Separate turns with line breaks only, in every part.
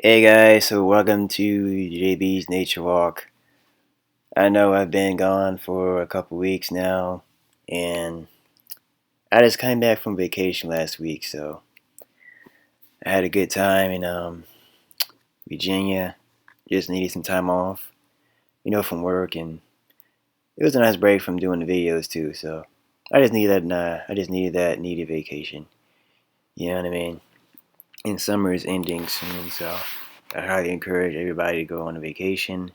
Hey guys, so welcome to JB's Nature Walk. I know I've been gone for a couple weeks now, and I just came back from vacation last week, so I had a good time in Virginia. Just needed some time off, from work, and it was a nice break from doing the videos too. So I just needed that needed vacation. You know what I mean? And summer is ending soon, so I highly encourage everybody to go on a vacation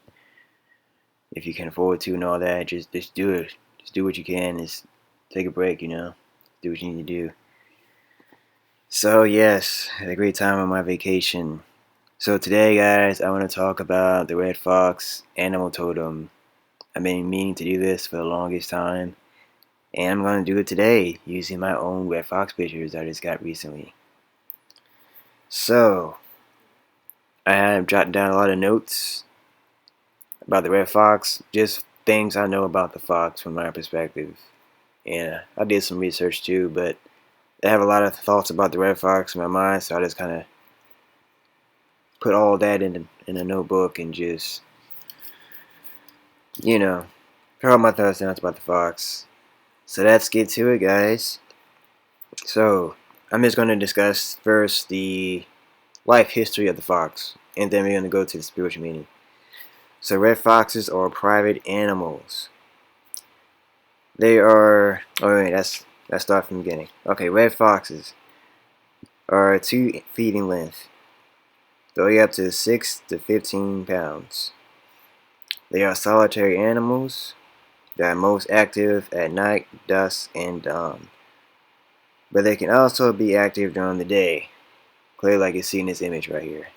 if you can afford to and all that. Just do it. Just do what you can. Just take a break. Do what you need to do. So yes, had a great time on my vacation. So today, guys, I want to talk about the Red Fox Animal Totem. I've been meaning to do this for the longest time, and I'm going to do it today using my own Red Fox pictures I just got recently. So I have jotted down a lot of notes about the Red Fox, just things I know about the fox from my perspective. And I did some research too, but I have a lot of thoughts about the Red Fox in my mind, so I just kind of put all that in a notebook and just, you know, put all my thoughts down about the fox. So let's get to it, guys. So I'm just going to discuss first the life history of the fox, and then we're going to go to the spiritual meaning. So red foxes are private animals. They are. Oh wait, let's start from the beginning. Okay, red foxes are 2 feet in length. They weigh up to 6 to 15 pounds. They are solitary animals. They are most active at night, dusk, and dawn. But they can also be active during the day, clearly like you see in this image right here.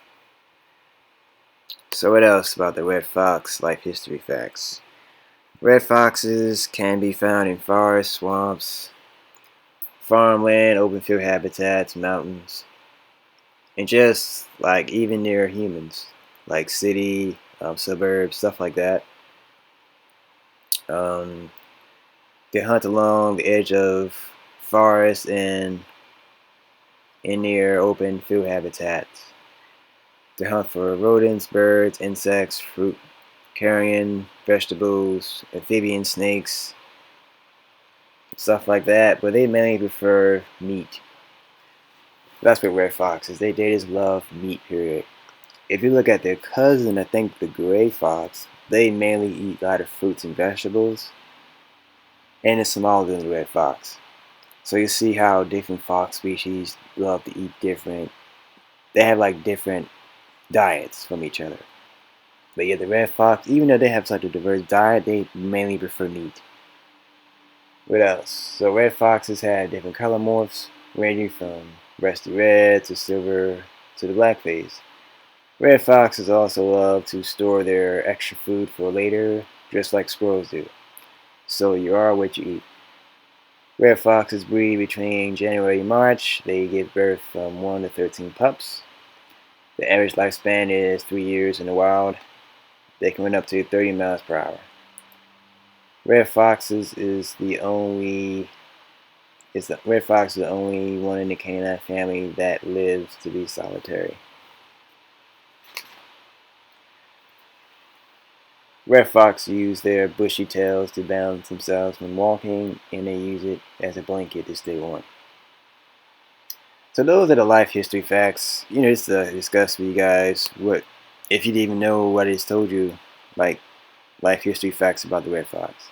So what else about the red fox life history facts? Red foxes can be found in forests, swamps, farmland, open field habitats, mountains, and just like even near humans, like city, suburbs, stuff like that. Um, they hunt along the edge of forests and in near open field habitats. They hunt for rodents, birds, insects, fruit, carrion, vegetables, amphibian snakes, stuff like that. But they mainly prefer meat. That's what red foxes. They just love meat. Period. If you look at their cousin, I think the gray fox, they mainly eat a lot of fruits and vegetables, and it's smaller than the red fox. So you see how different fox species love to eat different. They have like different diets from each other. But yeah, the red fox, even though they have such a diverse diet, they mainly prefer meat. What else? So red foxes have different color morphs, ranging from rusty red to silver to the black phase. Red foxes also love to store their extra food for later, just like squirrels do. So you are what you eat. Red foxes breed between January and March. They give birth from 1 to 13 pups. The average lifespan is 3 years in the wild. They can run up to 30 miles per hour. Red foxes is the only red fox is the only one in the canine family that lives to be solitary. Red fox use their bushy tails to balance themselves when walking, and they use it as a blanket to stay warm. So those are the life history facts. Just to discuss with you guys what, if you didn't even know what I just told you, like life history facts about the red fox.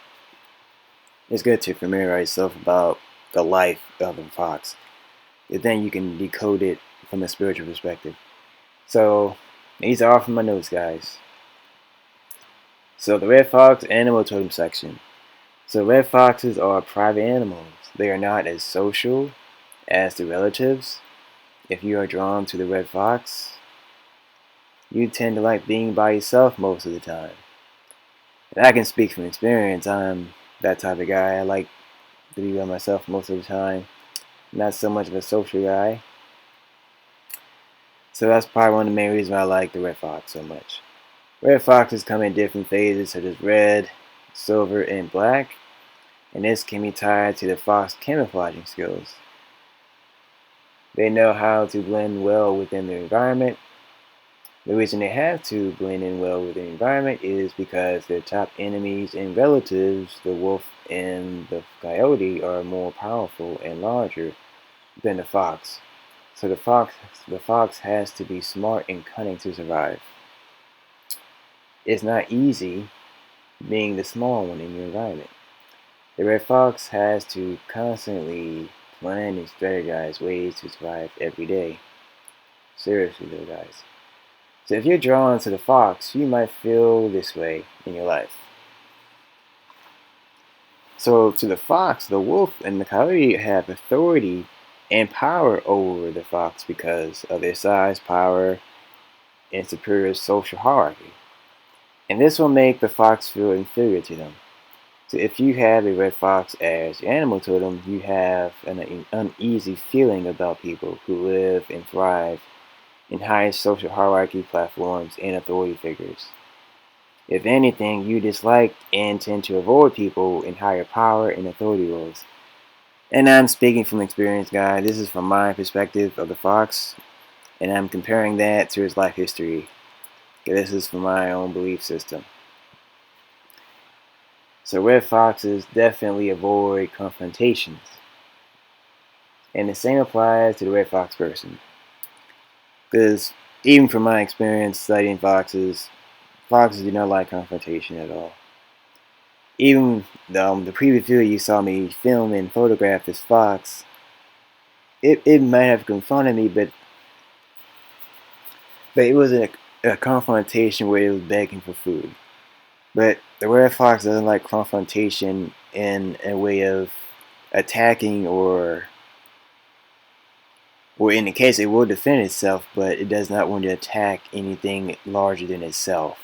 It's good to familiarize yourself about the life of a fox. And then you can decode it from a spiritual perspective. So these are all from my notes, guys. So the Red Fox Animal Totem section. So red foxes are private animals. They are not as social as the relatives. If you are drawn to the red fox, you tend to like being by yourself most of the time. And I can speak from experience. I'm that type of guy. I like to be by myself most of the time. Not so much of a social guy. So that's probably one of the main reasons why I like the red fox so much. Red foxes come in different phases such as red, silver, and black, and this can be tied to the fox camouflaging skills. They know how to blend well within their environment, The reason they have to blend in well with the environment is because their top enemies and relatives, the wolf and the coyote, are more powerful and larger than the fox. So the fox has to be smart and cunning to survive. It's not easy being the small one in your environment. The red fox has to constantly plan and strategize ways to survive every day. Seriously though, guys. So if you're drawn to the fox, you might feel this way in your life. So to the fox, the wolf and the coyote have authority and power over the fox because of their size, power, and superior social hierarchy. And this will make the fox feel inferior to them. So if you have a red fox as your animal totem, you have an uneasy feeling about people who live and thrive in higher social hierarchy platforms and authority figures. If anything, you dislike and tend to avoid people in higher power and authority roles. And I'm speaking from experience, guys. This is from my perspective of the fox, and I'm comparing that to his life history. This is from my own belief system. So red foxes definitely avoid confrontations. And the same applies to the red fox person. Because even from my experience studying foxes, foxes do not like confrontation at all. Even the previous video you saw me film and photograph this fox, it might have confronted me, but it wasn't a confrontation where it was begging for food. But the red fox doesn't like confrontation in a way of attacking or in the case it will defend itself, but it does not want to attack anything larger than itself.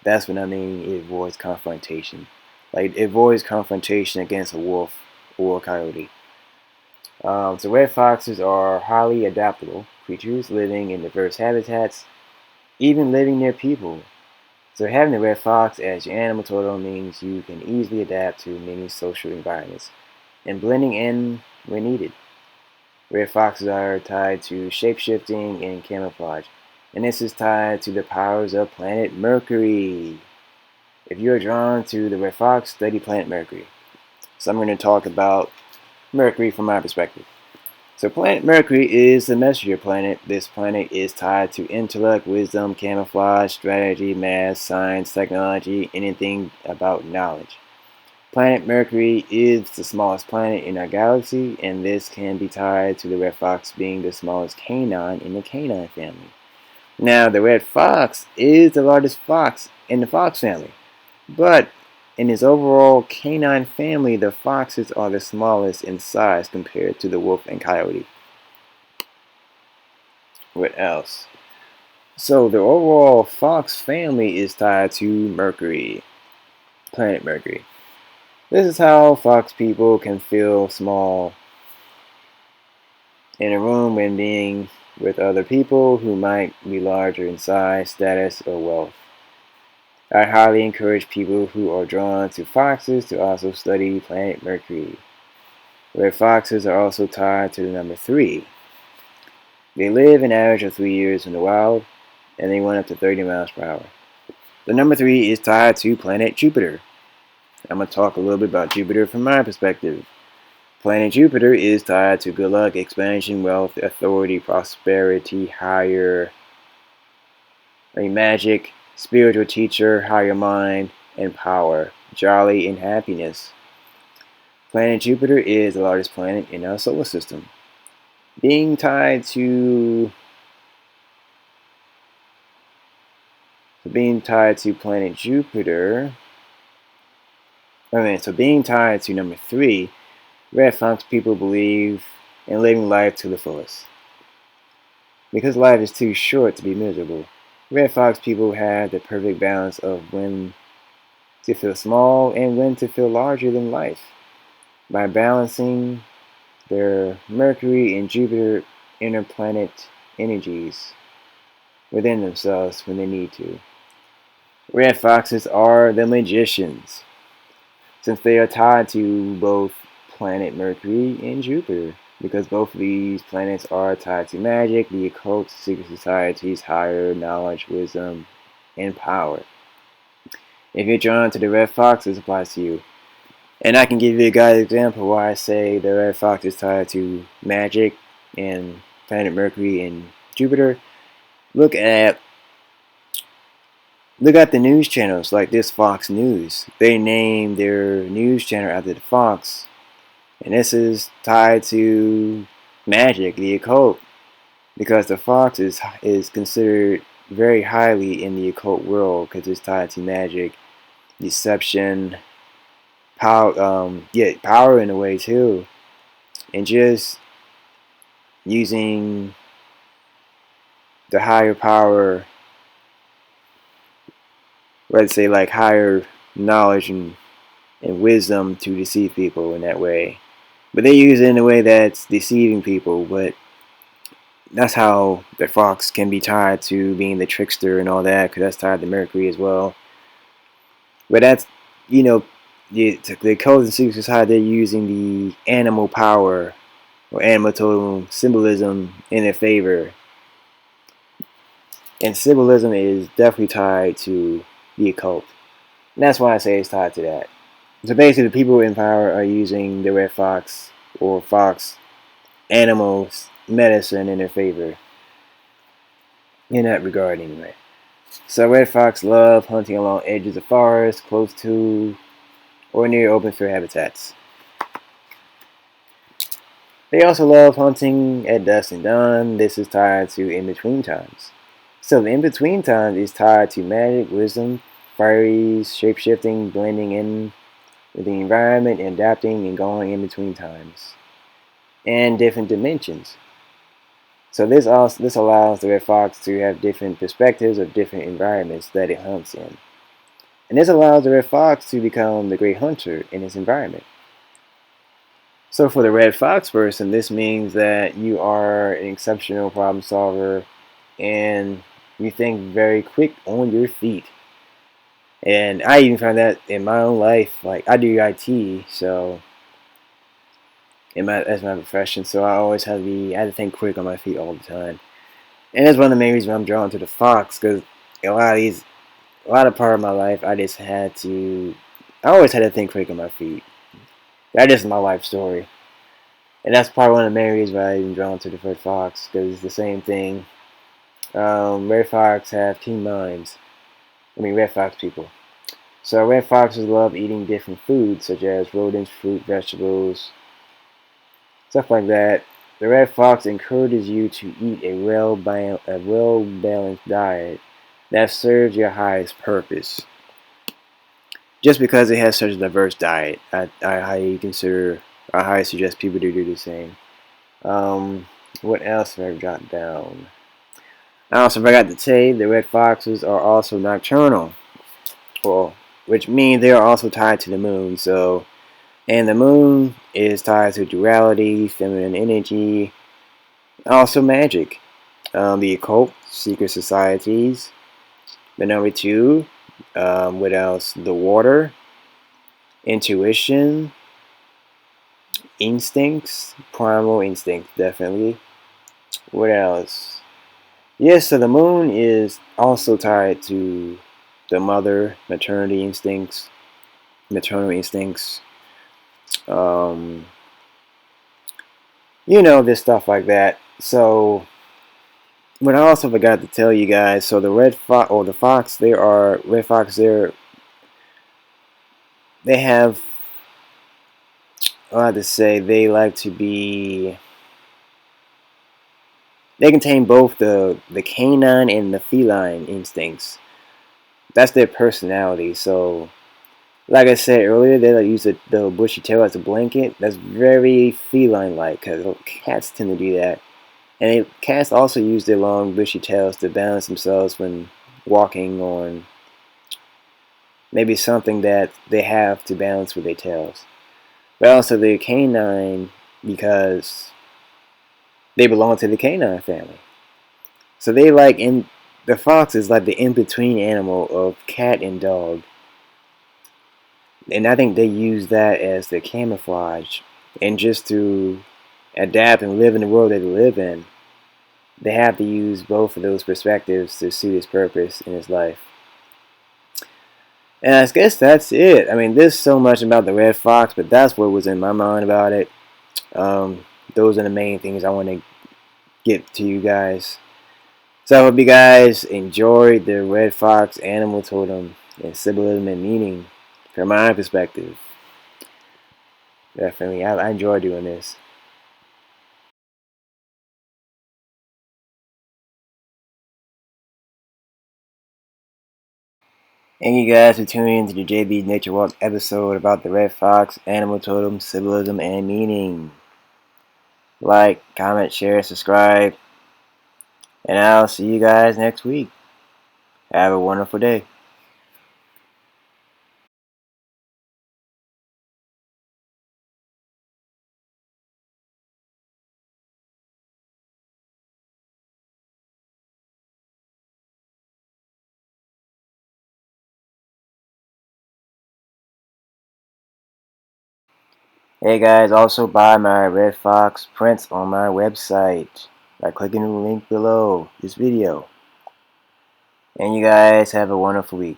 That's what I mean. It avoids confrontation. Like it avoids confrontation against a wolf or a coyote. So red foxes are highly adaptable creatures living in diverse habitats, even living near people. So having the red fox as your animal totem means you can easily adapt to many social environments and blending in when needed. Red foxes are tied to shapeshifting and camouflage, and this is tied to the powers of planet Mercury. If you are drawn to the red fox, study planet Mercury. So I'm going to talk about Mercury from my perspective. So planet Mercury is the messenger planet. This planet is tied to intellect, wisdom, camouflage, strategy, math, science, technology, anything about knowledge. Planet Mercury is the smallest planet in our galaxy, and this can be tied to the red fox being the smallest canine in the canine family. Now, the red fox is the largest fox in the fox family, but in his overall canine family, the foxes are the smallest in size compared to the wolf and coyote. What else? So, the overall fox family is tied to Mercury, planet Mercury. This is how fox people can feel small in a room when being with other people who might be larger in size, status, or wealth. I highly encourage people who are drawn to foxes to also study planet Mercury. Red foxes are also tied to the number 3. They live an average of 3 years in the wild, and they run up to 30 miles per hour. The number 3 is tied to planet Jupiter. I'm going to talk a little bit about Jupiter from my perspective. Planet Jupiter is tied to good luck, expansion, wealth, authority, prosperity, magic, spiritual teacher, higher mind, and power, jolly, and happiness. Planet Jupiter is the largest planet in our solar system. Being tied to planet Jupiter, being tied to number 3, Red Fox people believe in living life to the fullest. Because life is too short to be miserable, Red Fox people have the perfect balance of when to feel small and when to feel larger than life by balancing their Mercury and Jupiter inner planet energies within themselves when they need to. Red Foxes are the magicians, since they are tied to both planet Mercury and Jupiter. because both of these planets are tied to magic, the occult, secret societies, higher knowledge, wisdom, and power. If you're drawn to the Red Fox, this applies to you. And I can give you a guide example why I say the Red Fox is tied to magic and planet Mercury and Jupiter. Look at the news channels like this Fox News. They name their news channel after the fox, and this is tied to magic, the occult, because the fox is considered very highly in the occult world because it's tied to magic, deception, power, power in a way too, and just using the higher power, let's say like higher knowledge and wisdom to deceive people in that way. But they use it in a way that's deceiving people, but that's how the fox can be tied to being the trickster and all that, because that's tied to Mercury as well. But that's, the codes and secrets how they're using the animal power or animal totem symbolism in their favor. And symbolism is definitely tied to the occult. And that's why I say it's tied to that. So basically, the people in power are using the red fox or fox animals medicine in their favor. In that regard, anyway. So red fox love hunting along edges of forests, close to or near open field habitats. They also love hunting at dusk and dawn. This is tied to in-between times. So the in-between times is tied to magic, wisdom, fairies, shape-shifting, blending in with the environment, and adapting and going in between times. And different dimensions. So this allows the red fox to have different perspectives of different environments that it hunts in. And this allows the red fox to become the great hunter in its environment. So for the red fox person, this means that you are an exceptional problem solver and you think very quick on your feet. And I even found that in my own life. Like, I do IT, so as my profession, so I always had to think quick on my feet all the time. And that's one of the main reasons I'm drawn to the fox, because a lot of part of my life, I always had to think quick on my feet. That is my life story. And that's probably one of the main reasons why I'm drawn to the red fox, because it's the same thing. Red fox have keen minds. Red fox people. So red foxes love eating different foods, such as rodents, fruit, vegetables, stuff like that. The red fox encourages you to eat a well-balanced diet that serves your highest purpose. Just because it has such a diverse diet, I highly suggest people to do the same. What else have I jotted down? I also forgot to say the red foxes are also nocturnal, which means they are also tied to the moon. And the moon is tied to duality, feminine energy, also magic, the occult, secret societies. But number 2, what else? The water, intuition, instincts, primal instincts, definitely. What else? Yes, so the moon is also tied to the mother, maternity instincts, maternal instincts. This stuff like that. So, what I also forgot to tell you guys, so the red fox or the fox, they have, I have to say, they contain both the canine and the feline instincts. That's their personality. So, like I said earlier, they use the bushy tail as a blanket. That's very feline-like, because cats tend to do that. And cats also use their long bushy tails to balance themselves when walking on maybe something that they have to balance with their tails. But also they're canine because they belong to the canine family. So the fox is like the in-between animal of cat and dog. And I think they use that as their camouflage and just to adapt and live in the world that they live in, they have to use both of those perspectives to suit his purpose in his life. And I guess that's it. I mean, there's so much about the red fox, but that's what was in my mind about it. Those are the main things I want to get to you guys. So I hope you guys enjoyed the Red Fox Animal Totem and Symbolism and Meaning from my perspective. Definitely, I enjoy doing this. Thank you guys for tuning in to the JB Nature Walk episode about the Red Fox Animal Totem, Symbolism and Meaning. Like, comment, share, subscribe, and I'll see you guys next week. Have a wonderful day. Hey guys, also buy my Red Fox prints on my website by clicking the link below this video. And you guys have a wonderful week.